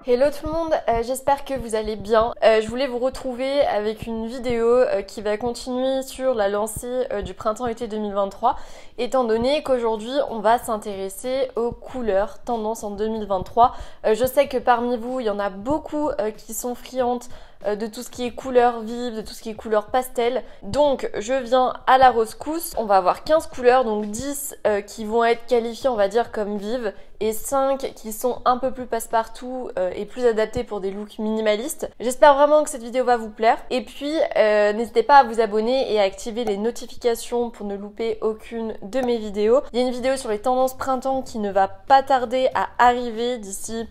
Hello tout le monde, j'espère que vous allez bien. Je voulais vous retrouver avec une vidéo qui va continuer sur la lancée du printemps-été 2023, étant donné qu'aujourd'hui on va s'intéresser aux couleurs tendances en 2023. Je sais que parmi vous, il y en a beaucoup qui sont friandes de tout ce qui est couleurs vives, de tout ce qui est couleurs pastel. Donc je viens à la rescousse. On va avoir 15 couleurs, donc 10 qui vont être qualifiées on va dire comme vives et 5 qui sont un peu plus passe-partout et plus adaptées pour des looks minimalistes. J'espère vraiment que cette vidéo va vous plaire. Et puis n'hésitez pas à vous abonner et à activer les notifications pour ne louper aucune de mes vidéos. Il y a une vidéo sur les tendances printemps qui ne va pas tarder à arriver d'ici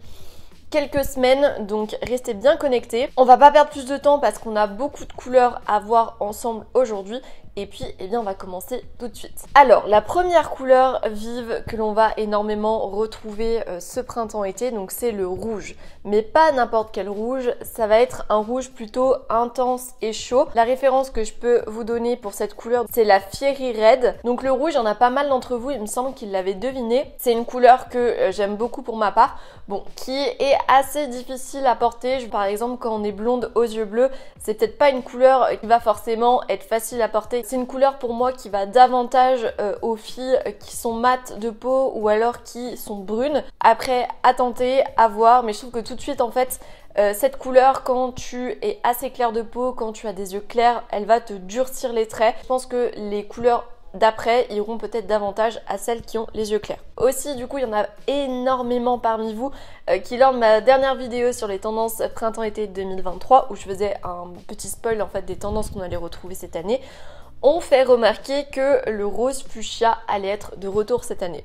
quelques semaines, donc restez bien connectés. On va pas perdre plus de temps parce qu'on a beaucoup de couleurs à voir ensemble aujourd'hui. Et puis, eh bien, on va commencer tout de suite. Alors, la première couleur vive que l'on va énormément retrouver ce printemps-été, donc c'est le rouge. Mais pas n'importe quel rouge, ça va être un rouge plutôt intense et chaud. La référence que je peux vous donner pour cette couleur, c'est la Fiery Red. Donc le rouge, il y en a pas mal d'entre vous, il me semble qu'ils l'avaient deviné. C'est une couleur que j'aime beaucoup pour ma part, bon, qui est assez difficile à porter. Par exemple, quand on est blonde aux yeux bleus, c'est peut-être pas une couleur qui va forcément être facile à porter. C'est une couleur pour moi qui va davantage aux filles qui sont mates de peau ou alors qui sont brunes. Après, à tenter, à voir, mais je trouve que tout de suite en fait, cette couleur, quand tu es assez clair de peau, quand tu as des yeux clairs, elle va te durcir les traits. Je pense que les couleurs d'après iront peut-être davantage à celles qui ont les yeux clairs. Aussi, du coup, il y en a énormément parmi vous qui, lors de ma dernière vidéo sur les tendances printemps-été 2023, où je faisais un petit spoil en fait des tendances qu'on allait retrouver cette année, ont fait remarquer que le rose fuchsia allait être de retour cette année.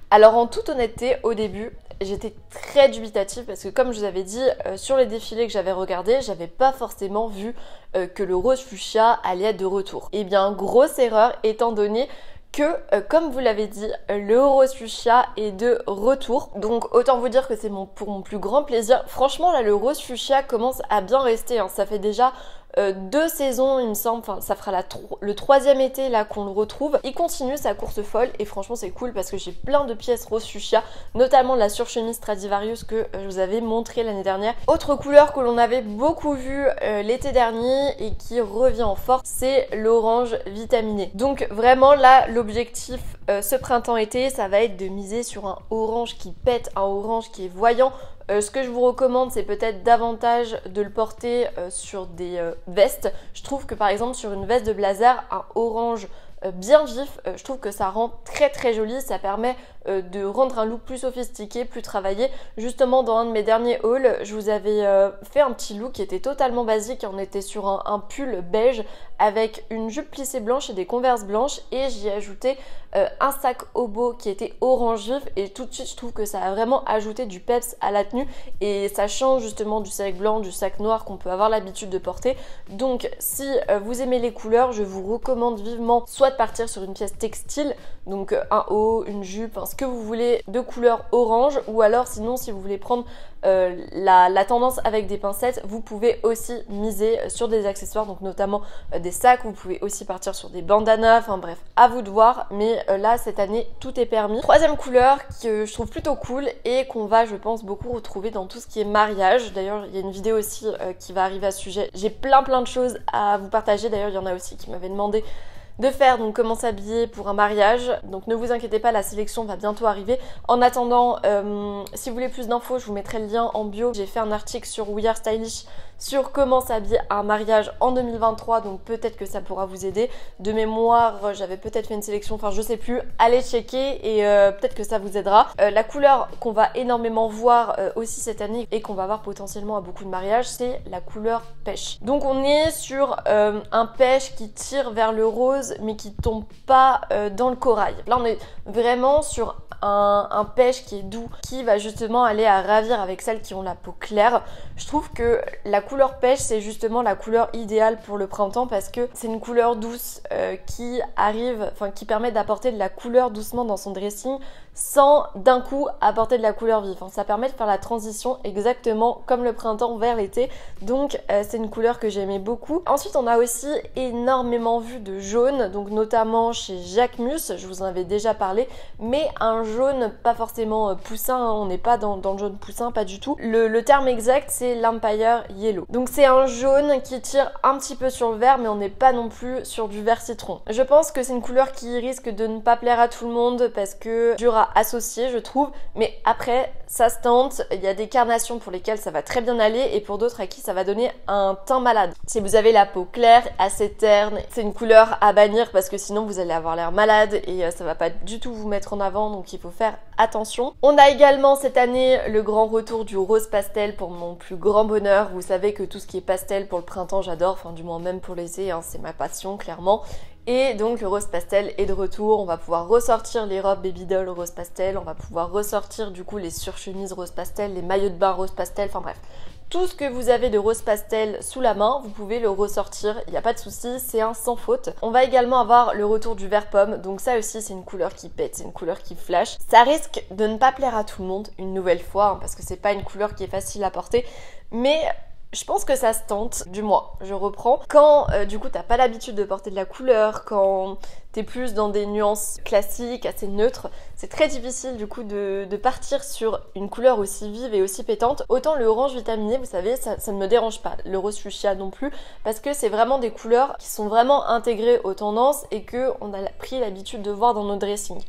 Alors en toute honnêteté, au début, j'étais très dubitative parce que comme je vous avais dit, sur les défilés que j'avais regardés, j'avais pas forcément vu que le rose fuchsia allait être de retour. Eh bien, grosse erreur étant donné que, comme vous l'avez dit, le rose fuchsia est de retour. Donc autant vous dire que c'est pour mon plus grand plaisir. Franchement là, le rose fuchsia commence à bien rester, hein. Ça fait déjà 2 saisons il me semble, enfin ça fera le 3e été là qu'on le retrouve. Il continue sa course folle et franchement c'est cool parce que j'ai plein de pièces rose fuchsia, notamment la surchemise Stradivarius que je vous avais montré l'année dernière. Autre couleur que l'on avait beaucoup vu l'été dernier et qui revient en force, c'est l'orange vitaminé. Donc vraiment là l'objectif ce printemps-été, ça va être de miser sur un orange qui pète, un orange qui est voyant. Ce que je vous recommande, c'est peut-être davantage de le porter sur des vestes. Je trouve que par exemple sur une veste de blazer, un orange bien vif, je trouve que ça rend très très joli, ça permet de rendre un look plus sophistiqué, plus travaillé. Justement dans un de mes derniers hauls, je vous avais fait un petit look qui était totalement basique, on était sur un pull beige avec une jupe plissée blanche et des converses blanches et j'y ai ajouté un sac hobo qui était orange vif et tout de suite je trouve que ça a vraiment ajouté du peps à la tenue et ça change justement du sac blanc, du sac noir qu'on peut avoir l'habitude de porter. Donc si vous aimez les couleurs, je vous recommande vivement soit de partir sur une pièce textile, donc un haut, une jupe, ce que vous voulez de couleur orange, ou alors sinon si vous voulez prendre la tendance avec des pincettes, vous pouvez aussi miser sur des accessoires, donc notamment des sacs, vous pouvez aussi partir sur des bandanas, enfin bref, à vous de voir, mais là cette année tout est permis. Troisième couleur que je trouve plutôt cool et qu'on va je pense beaucoup retrouver dans tout ce qui est mariage, d'ailleurs il y a une vidéo aussi qui va arriver à ce sujet, j'ai plein de choses à vous partager, d'ailleurs il y en a aussi qui m'avaient demandé de faire donc comment s'habiller pour un mariage, donc ne vous inquiétez pas, la sélection va bientôt arriver. En attendant, si vous voulez plus d'infos, je vous mettrai le lien en bio. J'ai fait un article sur We Are Stylish sur comment s'habiller à un mariage en 2023, donc peut-être que ça pourra vous aider. De mémoire, j'avais peut-être fait une sélection, enfin je sais plus, allez checker et peut-être que ça vous aidera. La couleur qu'on va énormément voir aussi cette année et qu'on va voir potentiellement à beaucoup de mariages, c'est la couleur pêche. Donc on est sur un pêche qui tire vers le rose mais qui tombe pas dans le corail. Là on est vraiment sur un pêche qui est doux, qui va justement aller à ravir avec celles qui ont la peau claire. Je trouve que la couleur pêche, c'est justement la couleur idéale pour le printemps parce que c'est une couleur douce qui permet d'apporter de la couleur doucement dans son dressing sans d'un coup apporter de la couleur vive. Ça permet de faire la transition exactement comme le printemps vers l'été. Donc c'est une couleur que j'aimais beaucoup. Ensuite on a aussi énormément vu de jaune, donc notamment chez Jacquemus, je vous en avais déjà parlé, mais un jaune pas forcément poussin, hein, on n'est pas dans le jaune poussin, pas du tout. Le terme exact c'est l'Empire Yellow. Donc c'est un jaune qui tire un petit peu sur le vert, mais on n'est pas non plus sur du vert citron. Je pense que c'est une couleur qui risque de ne pas plaire à tout le monde parce que dur à associer je trouve, mais après ça se tente. Il y a des carnations pour lesquelles ça va très bien aller et pour d'autres à qui ça va donner un teint malade. Si vous avez la peau claire, assez terne, c'est une couleur à bannir parce que sinon vous allez avoir l'air malade et ça va pas du tout vous mettre en avant, donc il faut faire attention. On a également cette année le grand retour du rose pastel pour mon plus grand bonheur. Vous savez que tout ce qui est pastel pour le printemps j'adore, enfin du moins même pour l'été, hein, c'est ma passion clairement. Et donc le rose pastel est de retour, on va pouvoir ressortir les robes baby doll rose pastel, on va pouvoir ressortir du coup les surchemises rose pastel, les maillots de bain rose pastel, enfin bref. Tout ce que vous avez de rose pastel sous la main, vous pouvez le ressortir, il n'y a pas de souci, c'est un sans faute. On va également avoir le retour du vert pomme, donc ça aussi c'est une couleur qui pète, c'est une couleur qui flash. Ça risque de ne pas plaire à tout le monde une nouvelle fois, hein, parce que c'est pas une couleur qui est facile à porter, mais je pense que ça se tente, du moins, je reprends. Quand du coup t'as pas l'habitude de porter de la couleur, quand t'es plus dans des nuances classiques, assez neutres, c'est très difficile du coup de partir sur une couleur aussi vive et aussi pétante. Autant le orange vitaminé, vous savez, ça ne me dérange pas, le rose fuchsia non plus, parce que c'est vraiment des couleurs qui sont vraiment intégrées aux tendances et qu'on a pris l'habitude de voir dans nos dressings.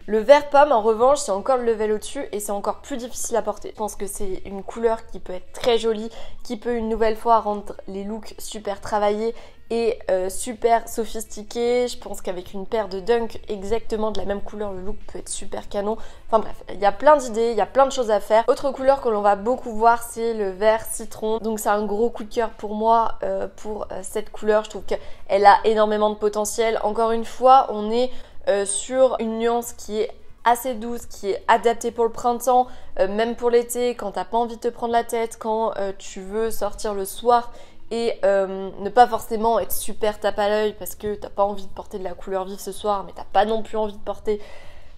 Le vert pomme en revanche c'est encore le level au-dessus et c'est encore plus difficile à porter. Je pense que c'est une couleur qui peut être très jolie, qui peut une nouvelle fois rendre les looks super travaillés et super sophistiqués. Je pense qu'avec une paire de Dunk exactement de la même couleur, le look peut être super canon. Enfin bref, il y a plein d'idées, il y a plein de choses à faire. Autre couleur que l'on va beaucoup voir c'est le vert citron. Donc c'est un gros coup de cœur pour moi pour cette couleur. Je trouve qu'elle a énormément de potentiel. Encore une fois, on est sur une nuance qui est assez douce, qui est adaptée pour le printemps, même pour l'été, quand t'as pas envie de te prendre la tête, quand tu veux sortir le soir et ne pas forcément être super tape à l'œil parce que t'as pas envie de porter de la couleur vive ce soir, mais t'as pas non plus envie de porter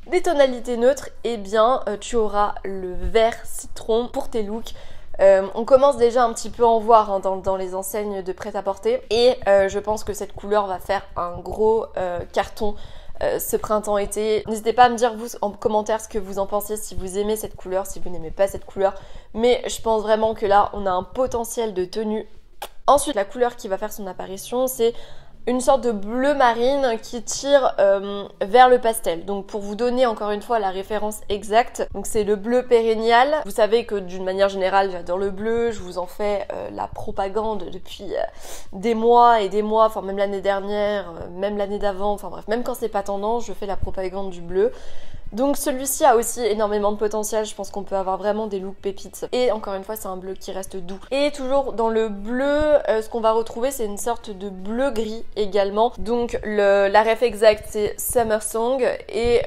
des tonalités neutres, et bien tu auras le vert citron pour tes looks. On commence déjà un petit peu à en voir hein, dans les enseignes de prêt-à-porter et je pense que cette couleur va faire un gros carton ce printemps-été. N'hésitez pas à me dire vous en commentaire ce que vous en pensez, si vous aimez cette couleur, si vous n'aimez pas cette couleur, mais je pense vraiment que là on a un potentiel de tenue. Ensuite la couleur qui va faire son apparition c'est une sorte de bleu marine qui tire vers le pastel. Donc pour vous donner encore une fois la référence exacte, donc c'est le bleu pérennial. Vous savez que d'une manière générale j'adore le bleu, je vous en fais la propagande depuis des mois et des mois, enfin même l'année dernière, même l'année d'avant, enfin bref, même quand c'est pas tendance, je fais la propagande du bleu. Donc celui-ci a aussi énormément de potentiel, je pense qu'on peut avoir vraiment des looks pépites. Et encore une fois c'est un bleu qui reste doux. Et toujours dans le bleu, ce qu'on va retrouver c'est une sorte de bleu gris également. Donc la ref exacte c'est Summer Song et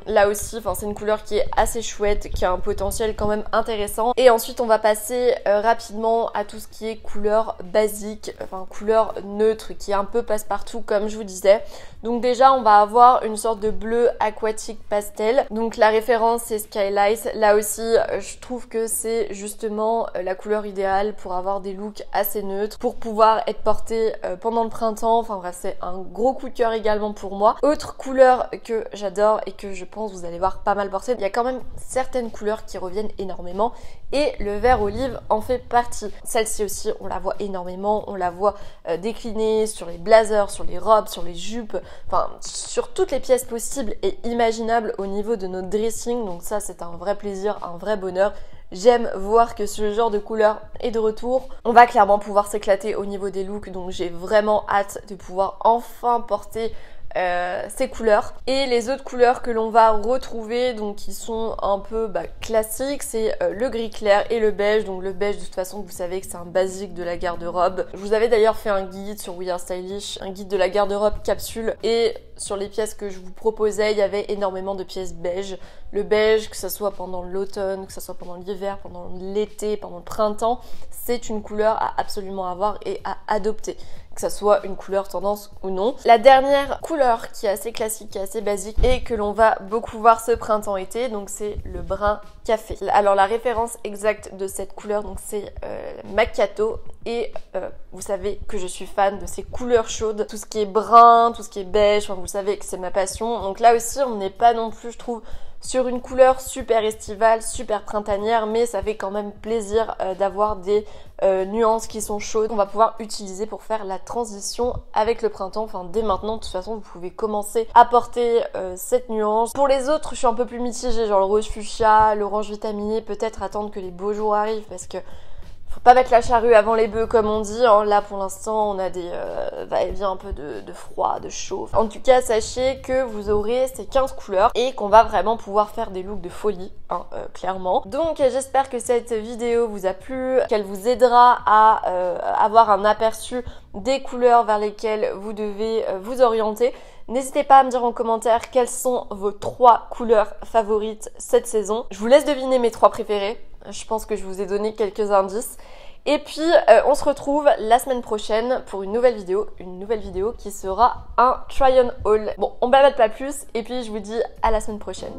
là aussi c'est une couleur qui est assez chouette, qui a un potentiel quand même intéressant. Et ensuite on va passer rapidement à tout ce qui est couleur basique, enfin couleur neutre qui est un peu passe-partout comme je vous disais. Donc déjà on va avoir une sorte de bleu aquatique pastel. Donc la référence c'est Skylight. Là aussi je trouve que c'est justement la couleur idéale pour avoir des looks assez neutres, pour pouvoir être porté pendant le printemps. Enfin bref c'est un gros coup de cœur également pour moi. Autre couleur que j'adore et que je pense vous allez voir pas mal porter, il y a quand même certaines couleurs qui reviennent énormément et le vert olive en fait partie. Celle-ci aussi on la voit énormément, on la voit déclinée sur les blazers, sur les robes, sur les jupes, enfin sur toutes les pièces possibles et imaginables au niveau de notre dressing. Donc ça c'est un vrai plaisir, un vrai bonheur. J'aime voir que ce genre de couleur est de retour. On va clairement pouvoir s'éclater au niveau des looks, donc j'ai vraiment hâte de pouvoir enfin porter ces couleurs. Et les autres couleurs que l'on va retrouver, donc qui sont un peu classiques, c'est le gris clair et le beige. Donc le beige de toute façon vous savez que c'est un basique de la garde-robe. Je vous avais d'ailleurs fait un guide sur We Are Stylish, un guide de la garde-robe capsule, et sur les pièces que je vous proposais il y avait énormément de pièces beige. Le beige, que ce soit pendant l'automne, que ce soit pendant l'hiver, pendant l'été, pendant le printemps, c'est une couleur à absolument avoir et à adopter, que ça soit une couleur tendance ou non. La dernière couleur qui est assez classique, qui est assez basique et que l'on va beaucoup voir ce printemps-été, donc c'est le brun café. Alors la référence exacte de cette couleur, donc c'est Macchiato, et vous savez que je suis fan de ces couleurs chaudes, tout ce qui est brun, tout ce qui est beige, enfin, vous savez que c'est ma passion. Donc là aussi on n'est pas non plus, je trouve, sur une couleur super estivale, super printanière, mais ça fait quand même plaisir d'avoir des nuances qui sont chaudes. On va pouvoir utiliser pour faire la transition avec le printemps. Enfin, dès maintenant, de toute façon, vous pouvez commencer à porter cette nuance. Pour les autres, je suis un peu plus mitigée, genre le rose fuchsia, l'orange vitaminé, peut-être attendre que les beaux jours arrivent parce que faut pas mettre la charrue avant les bœufs comme on dit, hein. Là pour l'instant on a des va-et-vient un peu de froid, de chaud. En tout cas sachez que vous aurez ces 15 couleurs et qu'on va vraiment pouvoir faire des looks de folie, hein, clairement. Donc j'espère que cette vidéo vous a plu, qu'elle vous aidera à avoir un aperçu des couleurs vers lesquelles vous devez vous orienter. N'hésitez pas à me dire en commentaire quelles sont vos 3 couleurs favorites cette saison. Je vous laisse deviner mes 3 préférées. Je pense que je vous ai donné quelques indices. Et puis, on se retrouve la semaine prochaine pour une nouvelle vidéo qui sera un try-on haul. Bon, on ne bavette pas plus et puis je vous dis à la semaine prochaine.